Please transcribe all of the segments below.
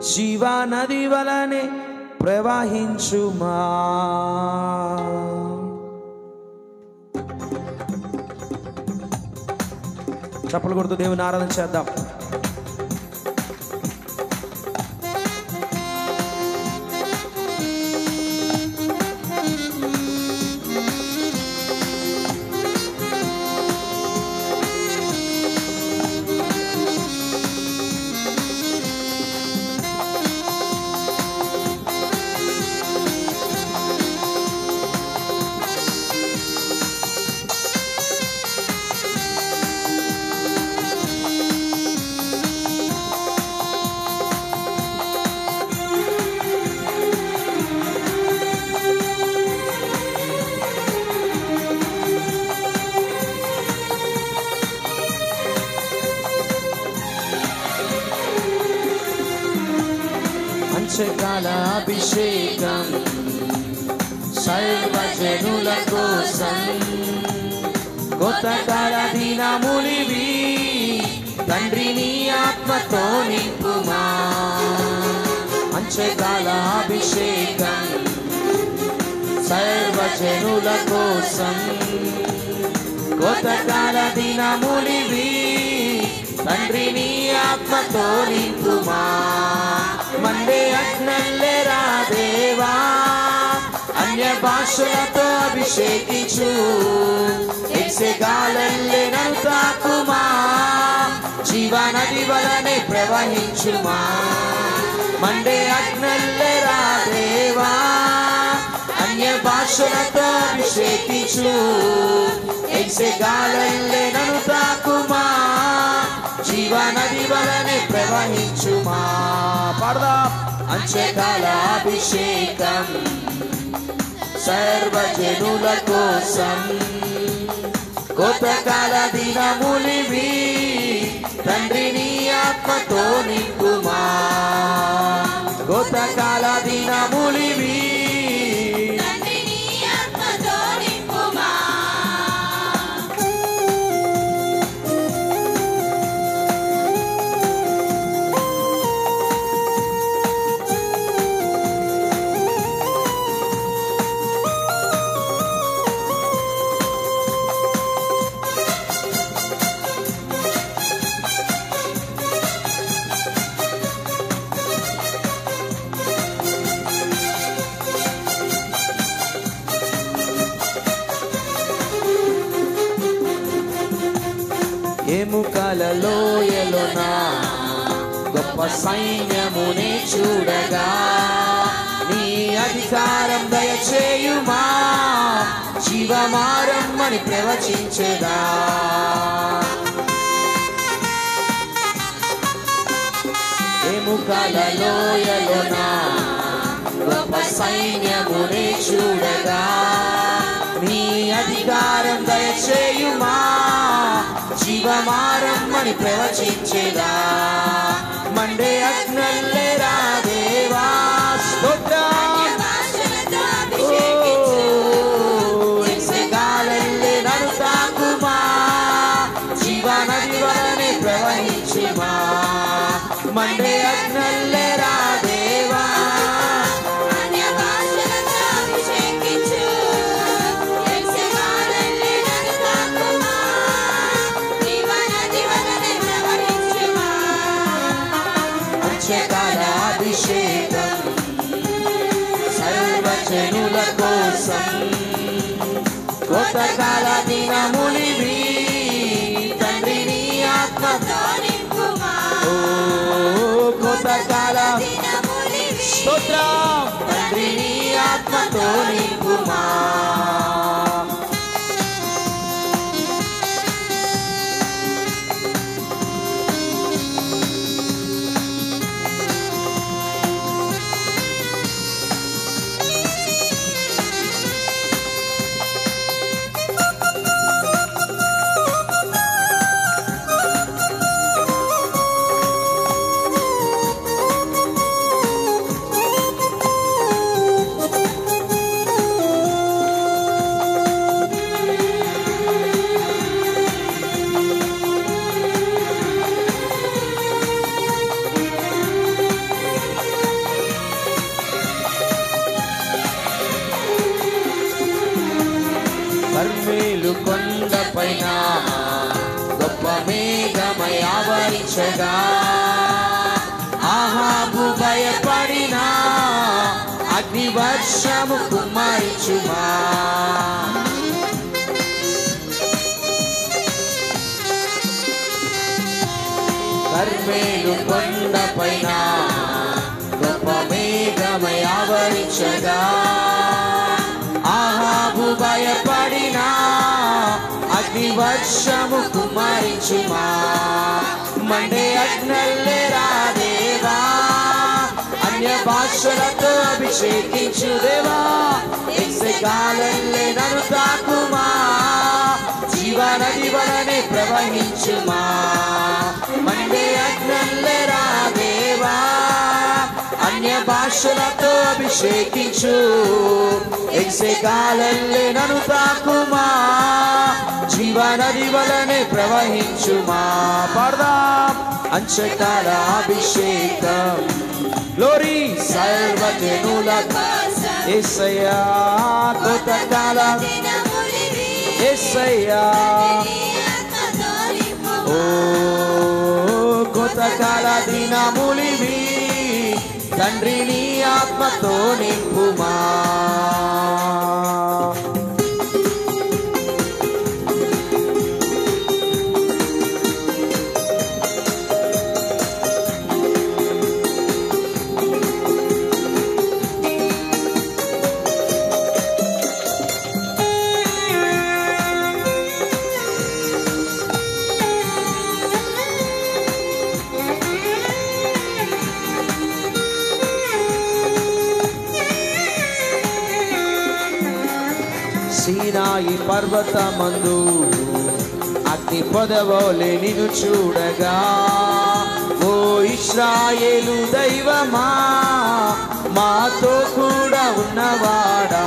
జీవనది వలనే ప్రవహించుమా. చప్పలు కొడుతూ దేవుని ఆరాధన చేద్దాం. అంత్యకాల అభిషేకం సర్వజనుల కోసం, కొత్త కాల దినములివి తండ్రి నీ ఆత్మతో నింపుమా. అంత్యకాల అభిషేకం సర్వజనుల కోసం, కొత్త కాల దినములివి తండ్రి నీ ఆత్మతో నింపుమా. మండే అగ్నల్లెరా దేవా, అన్య భాషలతో అభిషేకించు, ఎక్సెగాలల్లే నన్ను తాకుమా. జీవనది వలనే ప్రవహించుమా. మండే అగ్నల్లెరా దేవా, అన్య భాషలతో అభిషేకించు, ఎక్సెగాలల్లే నన్ను తాకుమా. జీవనది వలనే ప్రవహించుమా. పాడదాం. అంత్యకాల అభిషేకం సర్వజనుల కోసం, కొత్త కాల దినములివి తండ్రి నీ ఆత్మతో నింపుమా. కొత్త కాల దినములివి ఎముకల లోయలోన గొప్ప సైన్యమునే చూడగా, నీ అధికారం దయచేయుమా. జీవమారమ్మని ప్రవచించెదా. ఎముకల లోయలోన గొప్ప సైన్యమునే చూడగా, నీ అధికారం దయచేయుమా. జీవమారమ్మని ప్రవచించెదా. మండే అగ్నల్లెరా దేవా, స్తోత్రం. ఎక్సెగాలల్లే నన్ను తాకుమా. జీవనది వలనే ప్రవహించుమా. మండే అగ్నల్లెరా దేవా, అంత్యకాల అభిషేకం సర్వజనుల కోసం, కొత్త కాల దినములివి తండ్రి నీ ఆత్మతో నింపుమా. కొత్త కాల స్తోత్రం. తండ్రి నీ ఆత్మతో నింపుమా. కర్మేలు కొండపైన గొప్ప మేఘమై ఆవరించగా ఆహాబు భయపడిన అగ్ని వర్షము కుమ్మరించుమా. కర్మేలు కొండపైన గొప్ప మేఘమై ఆవరించగా ఆహాబు భయపడిన అగ్ని వర్షము కుమ్మరించుమా. మండే అగ్నల్లెరా దేవా, అన్య భాషలతో అభిషేకించు దేవా, ఎస్సెగాలల్లే నన్ను తాకుమా, జీవనది వలనే ప్రవహించుమా. మండే అగ్నల్లెరా దేవా, అన్య భాషలతో అభిషేకించు, ఎస్సెగాలల్లే నన్ను తాకుమా, జీవనది వలనే ప్రవహించుమా. పాడదాం. అంచకాల అభిషేకం గ్లోరీ సర్వజనులకు యేసయ్యా, కోతకాల యేసయ్యా, ఓ కోతకాల దినములివి తండ్రి నీ ఆత్మతో నింపుమా. సీనాయి పర్వతమందు అగ్ని పొదవోలే నిన్ను చూడగా, ఓ ఇశ్రాయేలు దైవమా, మాతో కూడా ఉన్నవాడా.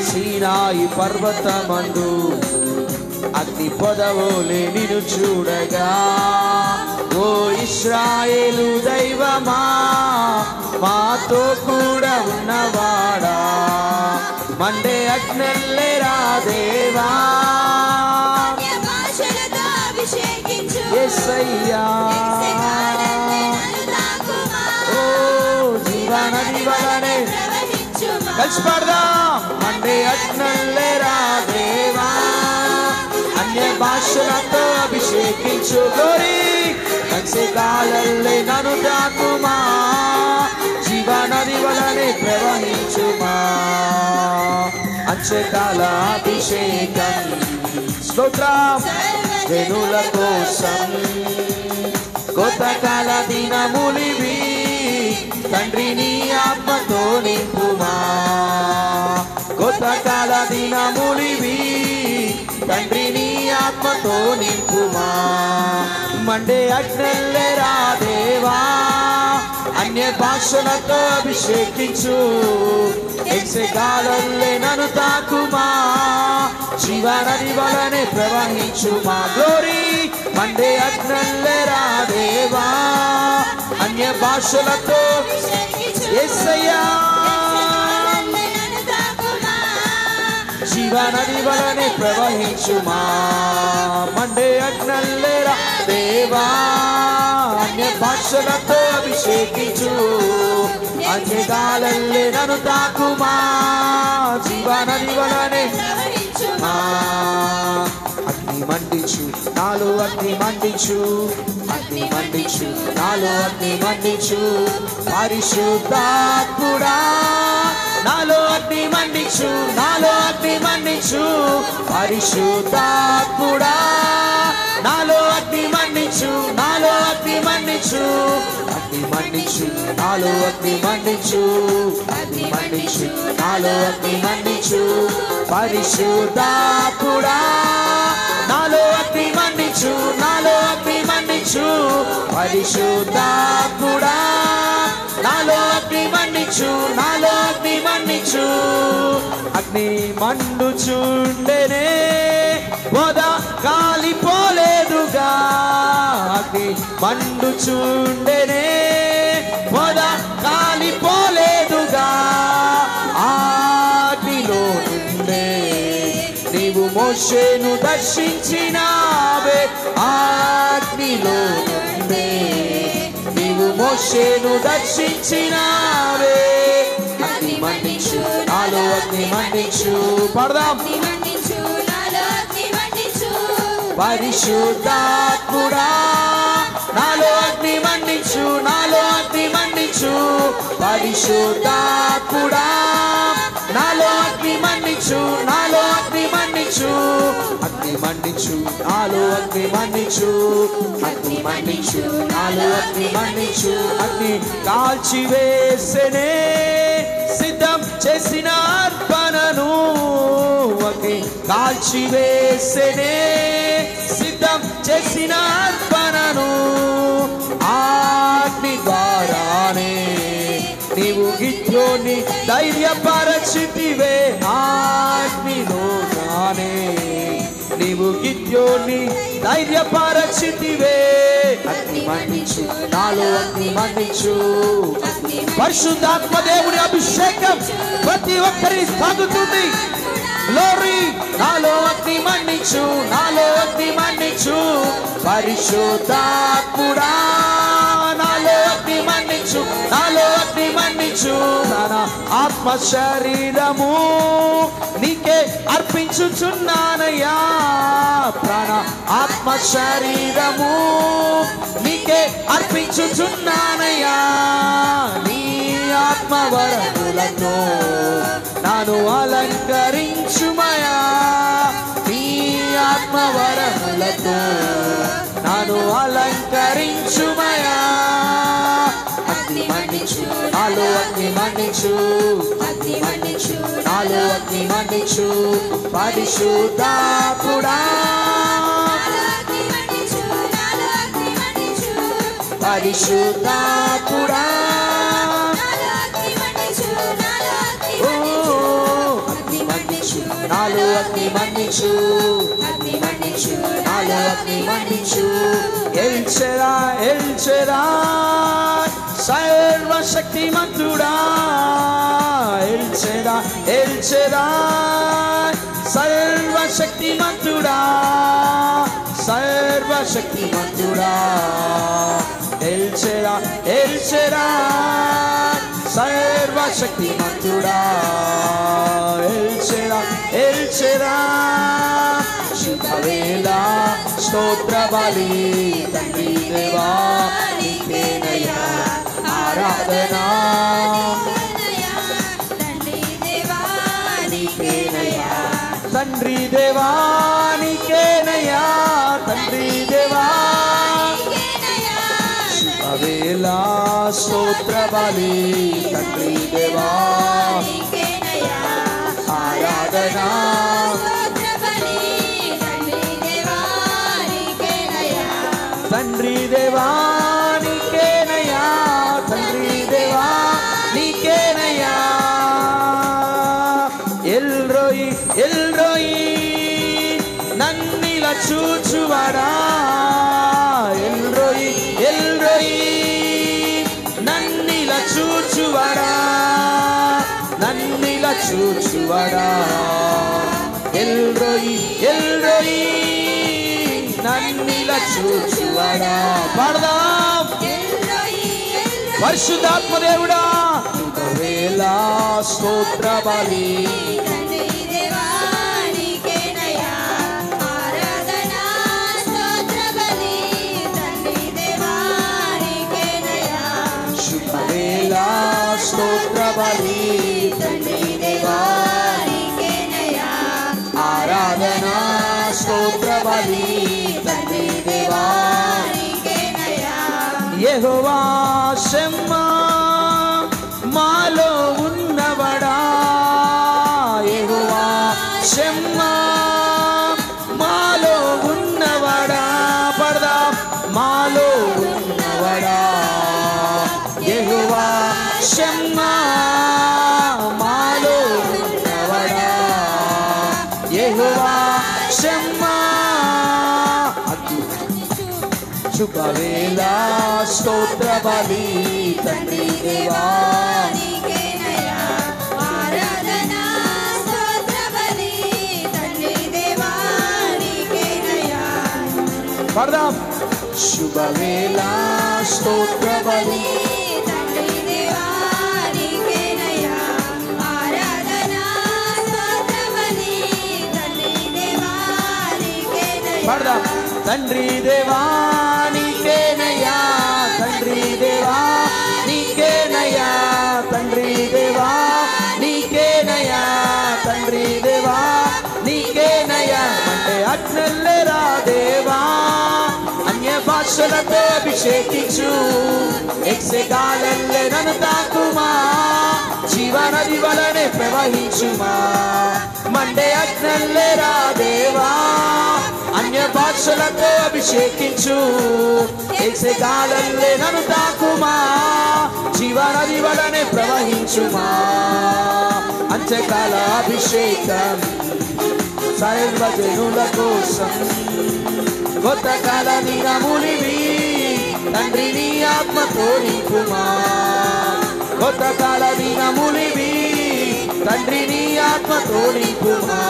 సీనాయి పర్వతమందు అగ్ని పొదవోలే నిన్ను చూడగా, ఓ ఇశ్రాయేలు దైవమా, మాతో కూడా ఉన్నవాడా. మండే అగ్నల్లెరా దేవా, యేసయ్యా, ఓ జీవనది వలనే కలిసి పాడదాం. మండే అగ్నల్లెరా దేవా, అన్య భాషలతో అభిషేకించు, గ్లోరీ కంచెకాలల్లే నన్ను తాకుమా, జీవనది వలనే ప్రవహించుమా. అంచెకాల అభిషేకం స్తోత్రం జనుల కోసం, కోతకాల దినములివి తండ్రి నీ ఆత్మతో నింపుమా. కోతకాల దినములివి తండ్రి నీ ఆత్మతో నింపుమా. మండే అగ్నల్లెరా దేవా, అన్య భాషలతో అభిషేకించు, ఎస్సెగాలల్లే నన్ను తాకుమా, జీవనది వలనే ప్రవహించుమా. గ్లోరీ మండే అగ్నల్లెరా దేవా, అన్య భాషలతో యేసయ్యా, జీవనది వలనే ప్రవహించుమా. మండే అగ్నల్లెరా దేవా, అన్య భాషలతో అభిషేకించు, అంచెగాలల్లే నన్ను తాకుమా, జీవనది వలనే అగ్ని మండించు నాలో, అగ్ని మండించు, అగ్ని మండించు నాలో, అగ్ని మండించు, పరిశుద్ధాత్ముడా నాలో అగ్ని మండించు, నాలో అగ్ని మండించు, పరిశుద్ధాత్ముడా నాలో అగ్ని మండించు, నాలో అగ్ని మండించు, అగ్ని మండించు నాలో, అగ్ని మండించు, అగ్ని మండించు నాలో, అగ్ని మండించు, పరిశుద్ధాత్ముడా నాలో అగ్ని మండించు, నాలో అగ్ని మండించు, పరిశుద్ధాత్ముడా నాలో అగ్ని మండించు, నాలో అగ్ని మండించు. అగ్ని మండుచుండెనే పొద కాలిపోలేదుగా, అగ్ని మండుచుండెనే పొద కాలిపోలేదుగా, మోషేను దర్శించినావే అగ్నిలో నుండే, నీవు మోషేను దర్శించినావే. అగ్ని మండించు నాలో అగ్ని మండించు, పడదాం. పరిశుద్ధాత్ముడా నాలో అగ్ని మండించు, నాలో అగ్ని మండించు. పరిశుద్ధాత్ముడా నాలో అగ్ని మండించు, నాలో అగ్ని మండించు. అగ్ని మండించు నాలో అగ్ని మండించు, అగ్ని మండించు నాలో అగ్ని మండించు. అగ్ని కాల్చివేసెనే సిద్ధం చేసిన అర్పణను, అగ్ని కాల్చివేసెనే సిద్ధం చేసిన అర్పణను. అగ్ని ద్వారానే నీవు గిద్యోని ధైర్యపరచితివే, అగ్నిలోనే నీవు గిద్యోని ధైర్యపరచితివే. అగ్ని మండించు నాలో అగ్ని మండించు. పరిశుద్ధాత్మ దేవుని అభిషేకం ప్రతి ఒక్కరి సాగుతుంది. గ్లోరీ నాలో అగ్ని మండించు, నాలో అగ్ని మండించు. పరిశుద్ధాత్ముడా నాలో అగ్ని మండించు, నాలో అగ్ని మండించు. నా ఆత్మ శరీరము నీకే అర్పించుచున్నానయ్యా, ప్రాణ ఆత్మ శరీరము నీకే అర్పించుచున్నానయ్యా. నీ ఆత్మవరములతో నాను అలంకరించుమయా, నీ ఆత్మవరములతో నాను అలంకరించుమయా. అగ్ని మండించు నాలో అగ్ని మండించు, అగ్ని మండించు నాలో అగ్ని మండించు. పరిశుద్ధాత్ముడా పరిశుద్ధాత్ముడా నాలో అగ్ని మండించు, అగ్ని మండించు నాలో అగ్ని మండించు. ఎల్చెరా ఎల్చెరా సర్వశక్తిమంతుడా, ఎల్చెరా ఎల్చెరా సర్వశక్తిమంతుడా, సర్వశక్తిమంతుడా. ఎల్చెరా ఎల్చెరా సర్వశక్తిమంతుడా, ఎల్చెరా ఎల్చెరా. శుభవేళ స్తోత్ర బలి తండ్రి దేవా నీకేనయ్యా ఆరాధనా, తండ్రి దేవా నీకేనయ్యా, తండ్రి దేవా. శుభవేళ స్తోత్ర బలి తండ్రి దేవా ఆరాధనా, తండ్రి దేవా నీకేనయ్యా, తండ్రి దేవా నీకేనయ్యా. ఎల్రోయి ఎల్రోయి నన్నిలా చూచువాడా, ఎల్రోయి ఎల్రోయి నన్నిలా చూచువాడా, నన్నిలా చూచువాడా. ఎల్రోయి ఎల్రోయి నన్నిలా చూచువాడా. పాడదాం. పరిశుద్ధాత్మ దేవుడా శుభవేళ స్తోత్ర బలి శుభవేళ స్తోత్ర బలి తండ్రి దేవా ఆరాధనా, స్తోత్ర బలి తండ్రి దేవా. యెహోవా షమ్మా మాలో ఉన్నవడా, యెహోవా షమ్మా మాలో ఉన్నవడా. పడదా మాలో ఉన్నవడా, యెహోవా షమ్మా మాలో ఉన్నవడా, యెహోవా షమ్మా. శుభవేళ స్తోత్ర బలి తండ్రి దేవా పడదాం. శుభవేళ స్తోత్ర బలి పడదాం. తండ్రి దేవా నీకేనయ్యా, తండ్రి దేవా నీకేనయ్యా, తండ్రి దేవా నీకేనయ్యా, తండ్రి దేవా నీకేనయ్యా. అంటే అగ్నెల్లెరా దేవా, అన్య భాషలతో అభిషేకించు, ఎక్సెగాలెల్లె నన్ను తాకుమా, జీవనది వలనే ప్రవహించుమా. మండే అగ్నెల్లెరా దేవా, అన్య భాషలతో అభిషేకించు, ఎక్సెగాలెల్లె నన్ను తాకుమా, జీవనది వలనే ప్రవహించుమా. అంత్యకాల అభిషేకం సర్వజనుల కోసం, కొత్త కాల నిరములివి తండ్రి నీ ఆత్మతో నింపుమా. కొత్త కాల దినములివి తండ్రి నీ ఆత్మతో నింపుమా.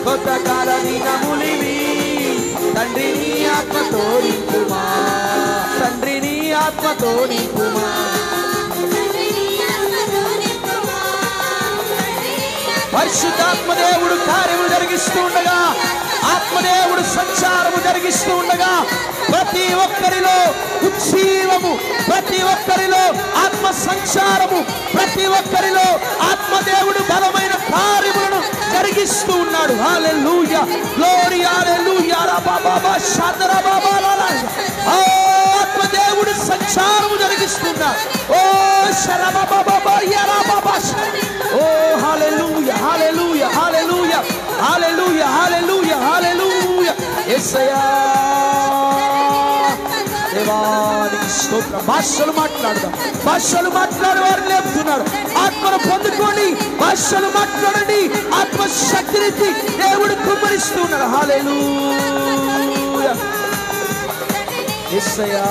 కొత్త కాల దినములివి తండ్రి నీ ఆత్మతో నింపుమా. తండ్రి నీ ఆత్మతో నింపుమా. పరిశుద్ధాత్మ దేవుడు కార్యము జరిగిస్తూ ఉండగా, ఆత్మదేవుడు సంచారము జరిగిస్తూ ఉండగా, ప్రతి ఒక్కరిలో ఉజ్జీవము, ప్రతి ఒక్కరిలో ఆత్మ సంచారము, ప్రతి ఒక్కరిలో ఆత్మదేవుడు బలమైన కార్యములను జరిగిస్తూ ఉన్నాడు. హల్లెలూయా, గ్లోరీ, హల్లెలూయా. రబాబా షాదరా బాబా లాలా, ఓ ఆత్మదేవుడు సంచారము జరిగిస్తున్నాడు. ఓ శరబాబా బాబా యరా బాబా, ఓ హల్లెలూయా, హల్లెలూయా, హల్లెలూయా, హల్లెలూయా, హల్లెలూయా, హల్లెలూయా. యేసయ్యా దేవానికి స్తోత్రం. భాషలు మాట్లాడదాం, భాషలు మాట్లాడే వారిని లేపుతున్నాడు. ఆత్మను పొందుకోండి, భాషలు మాట్లాడండి. ఆత్మ శక్తిని దేవుడు కుమ్మరిస్తున్నాడు. హల్లెలూయా యేసయ్యా.